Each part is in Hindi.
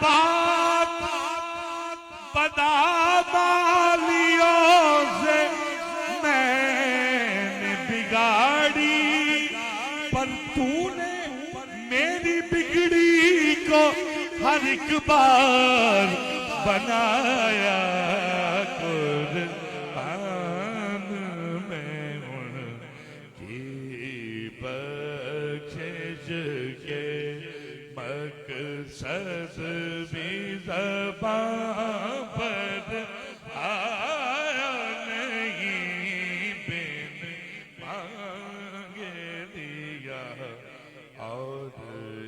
बात बदामालियों से मैंने बिगाड़ी, पर तूने मेरी बिगड़ी को हर एक बार बनाया। कुर्बान में उनकी बख्शिश के मकसद भी ज़बां पर आया नहीं, बिन मांगे दिया और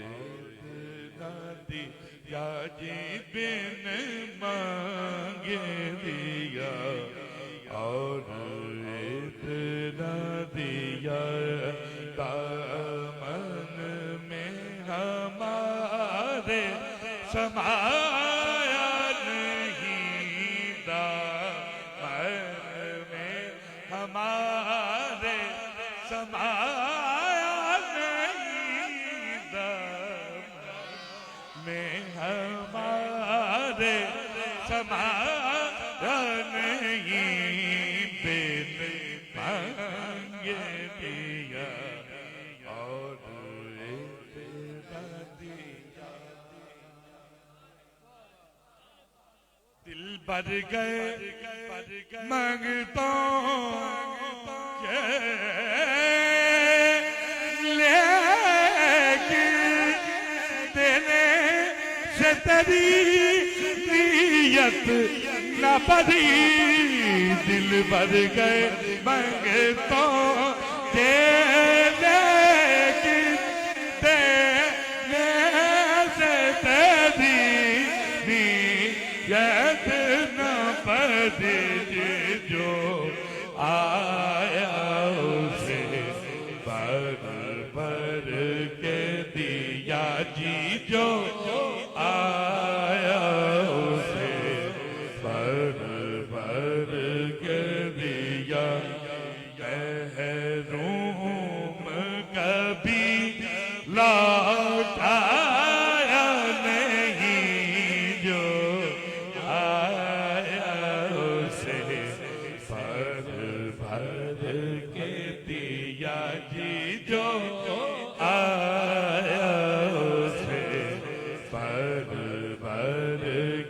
इतना दिया जी, बिन मांगे दिया और इतना दिया। दामन में हमारे समाया नहीं, दामन में हमारे समाया नहीं, दामन में हमारे समाया नहीं, बिन मांगे दिया और इतना दिया। दिल भर गए मांगतों के, लेकिन देने से तेरी नीयत न बनी। दिल भर गए मांगतों के, लेकिन देने से तेरी नीयत न बनी। जो आया उसे भर भर के दिया जी, जो आया उसे भर भर के दिया। महरूम कभी लौटाया नहीं, जो आया उसे भर भर के दिया जी, जो आया उसे भर भर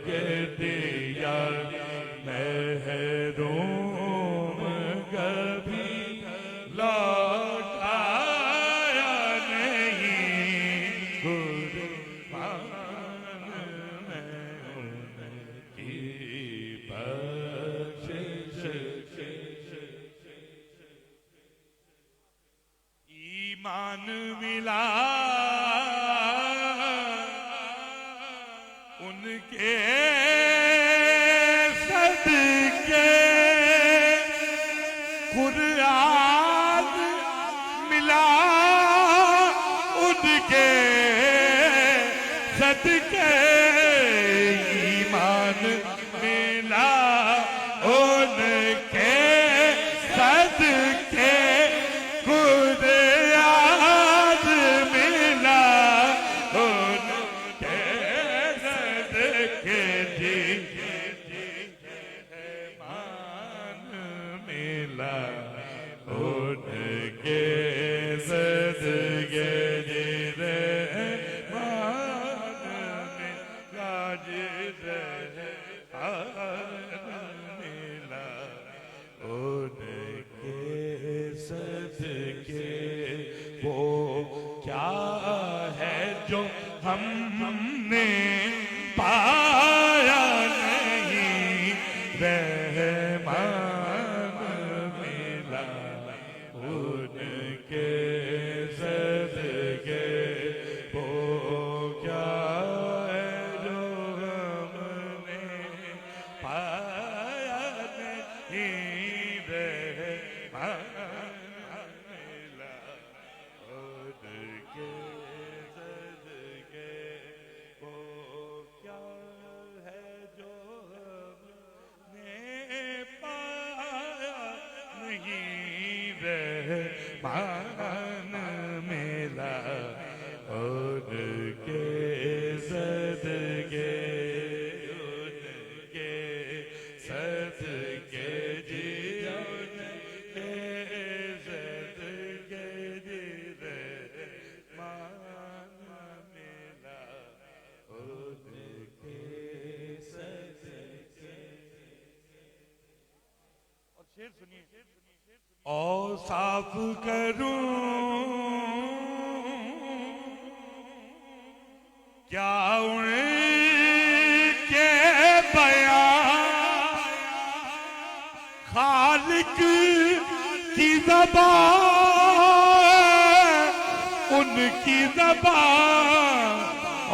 के दिया। महरूम कभी लौटाया नहीं, कुर्बान में उनकी बख्शिश के। ईमान मिला उनके सदके, कुरान मिला उनके सदके। ईमान मिला उनके सदके, कुरान मिला उनके सदके जी। मान मिला उनके सदके जी, मान मिला जी, मिला उनके सदके। वो क्या है जो हमने पाया नहीं, रहमान मिला उनके सदके। वो क्या है जो हमने पाया नहीं, रहमान मिला उनके सदके। वो क्या है जो हमने पाया नहीं, रहमान मिला उनके सदके। और साफ करूं क्या उनके बयान खालिक की ज़बान उनकी ज़बान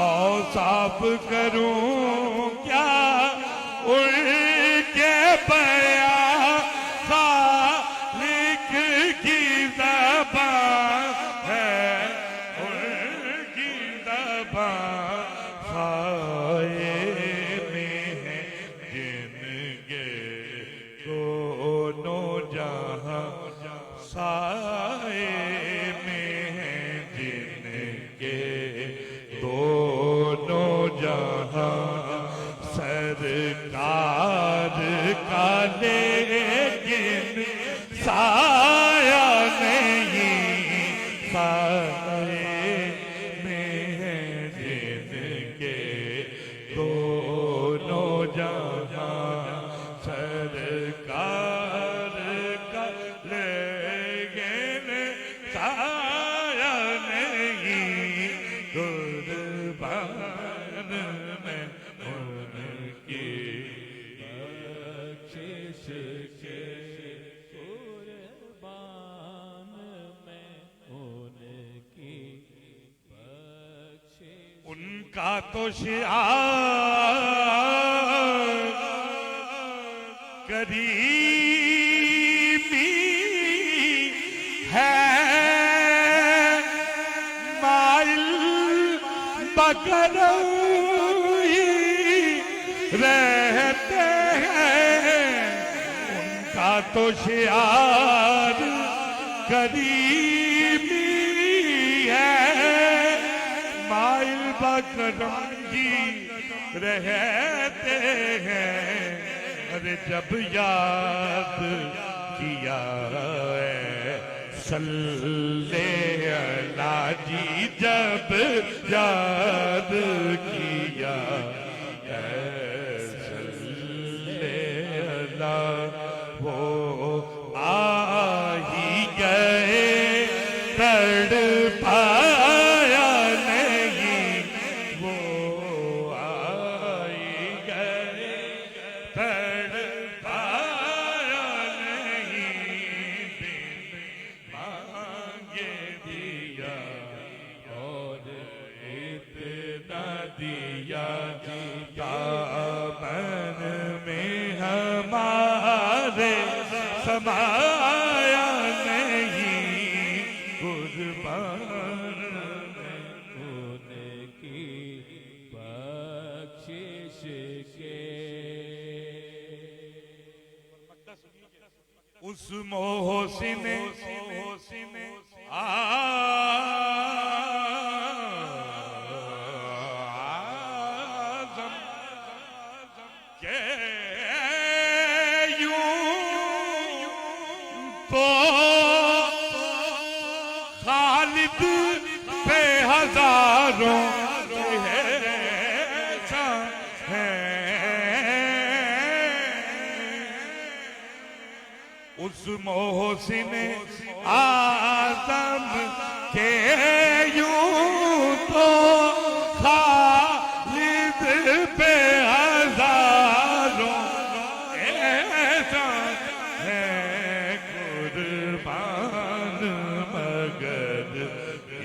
और साफ करूं क्या उनके बयान खालिक की ज़बान है उनकी ज़बान खाए में है जिनके दोनों जहां साए में है जिनके दोनों जहां सरकार का लेकिन साया नहीं साए में है जिनके दोनों जहां सरकार का लेकिन साया नहीं कुर्बान में उनकी बख्शिश के कुर्बान में उनकी बख्शिश उनका तो शिआर करीमी है माइल बकरम रहते हैं उनका तो शिआर करीमी है माइल बकरंगी रहते हैं अरे जब याद किया है सल्ले अला जी जब याद किया है सल्ले अला वो आ ही गए तड़पाया नहीं वो आ ही गए तड़पाया नहीं बिन मांगे दिया और इतना दिया दामन में हमारे समाया नहीं कुर्बान उनकी बख्शिश के उस मोहसिन आज़म के यूं तो खालिद पे हजारों उस मोहसिन आज़म के यूं तो खालिद पे हजारों एहसान है कुर्बान मगर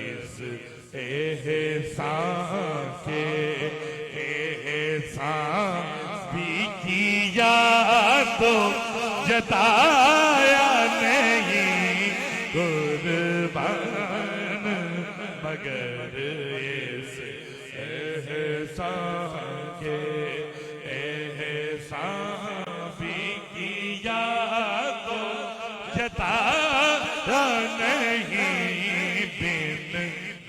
इस एहसान के एहसान भी किया तो जताया नहीं कुर्बान मगर इस एहसान के एहसान भी किया तो जताया नहीं बिन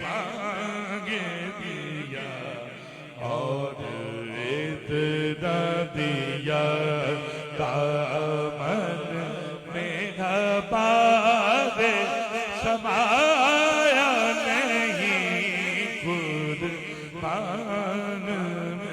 मांगे दिया और इतना दिया दामन में हमारे समाया नहीं कुर्बान में